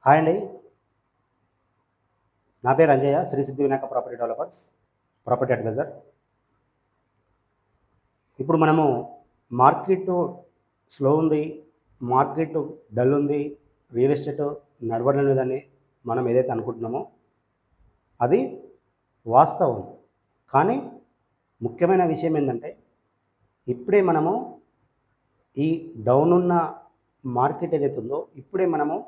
Hi అండి. నా పేరు Anjaiah, Sri Siddhi Vinayaka property developers, property adviser. ఇప్పుడు మనము మార్కెట్ స్లో ఉంది, మార్కెట్ డల్ ఉంది, రియల్ ఎస్టేట్ నడవడం లేదని మనం ఏదైతే అనుకుంటున్నామో అది వాస్తవం. కానీ ముఖ్యమైన విషయం ఏంటంటే, ఇప్పుడే మనము ఈ డౌన్ ఉన్న మార్కెట్ ఏదైతే ఉందో ఇప్పుడే మనము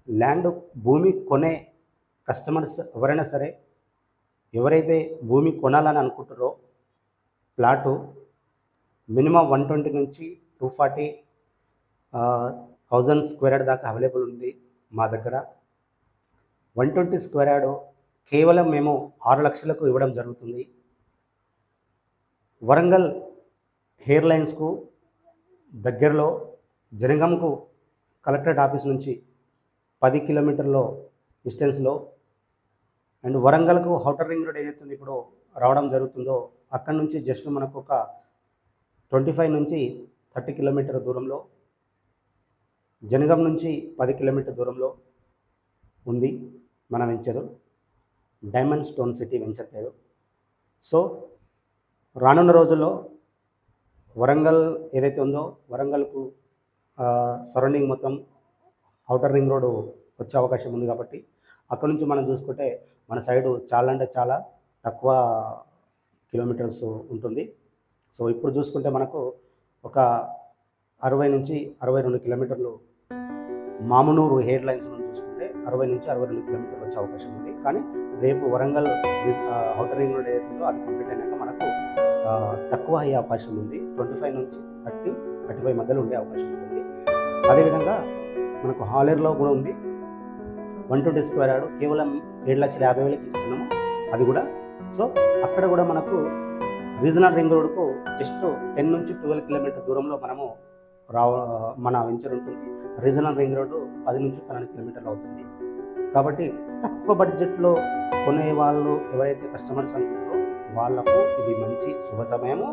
ల్యాండ్ భూమి కొనే కస్టమర్స్ ఎవరైనా సరే, ఎవరైతే భూమి కొనాలని అనుకుంటారో ప్లాటు మినిమం 120 నుంచి 240,000 స్క్వేర్ యార్డ్ దాకా అవైలబుల్ ఉంది మా దగ్గర. 120 స్క్వేర్ యార్డ్ కేవలం మేము 6 లక్షలకు ఇవ్వడం జరుగుతుంది. వరంగల్ హెయిర్ లైన్స్కు దగ్గరలో జనగంకు కలెక్టరేట్ ఆఫీస్ నుంచి 10 కిలోమీటర్ల డిస్టెన్స్లో, అండ్ వరంగల్కు ఔటర్ రింగ్ రోడ్ ఏదైతే ఇప్పుడు రావడం జరుగుతుందో అక్కడి నుంచి జస్ట్ మనకు ఒక 25 నుంచి 30 కిలోమీటర్ దూరంలో, జనగం నుంచి 10 కిలోమీటర్ దూరంలో ఉంది మన venture, diamond stone city venture పేరు. సో రానున్న రోజుల్లో వరంగల్ ఏదైతే ఉందో వరంగల్కు సరౌండింగ్ మొత్తం ఔటర్ రింగ్ రోడ్ వచ్చే అవకాశం ఉంది. కాబట్టి అక్కడ నుంచి మనం చూసుకుంటే మన సైడు చాలా అంటే చాలా తక్కువ కిలోమీటర్స్ ఉంటుంది. సో ఇప్పుడు చూసుకుంటే మనకు ఒక 60 నుంచి 62 కిలోమీటర్లు మామునూరు హెయిర్ లైన్స్ నుంచి చూసుకుంటే 60 నుంచి 62 కిలోమీటర్లు వచ్చే అవకాశం ఉంది. కానీ రేపు వరంగల్ ఔటర్ రింగ్ రోడ్ ఏదైతుందో అది కంప్లీట్ అయినాక మనకు తక్కువ అయ్యే అవకాశం ఉంది. 25 నుంచి 35 మధ్యలో ఉండే అవకాశం ఉంటుంది. అదేవిధంగా మనకు హాలేరులో కూడా ఉంది 120 స్క్వేర్ యార్డ్ కేవలం 7,50,000 ఇస్తున్నాము అది కూడా. సో అక్కడ కూడా మనకు రీజనల్ రింగ్ రోడ్కు జస్ట్ 10 నుంచి 12 కిలోమీటర్ దూరంలో మనము మన వెంచర్ ఉంటుంది. రీజనల్ రింగ్ రోడ్డు 10 నుంచి 12 కిలోమీటర్లు అవుతుంది. కాబట్టి తక్కువ బడ్జెట్లో కొనే వాళ్ళు ఎవరైతే కస్టమర్స్ అనుకుంటారో వాళ్ళకు ఇది మంచి శుభ సమయము.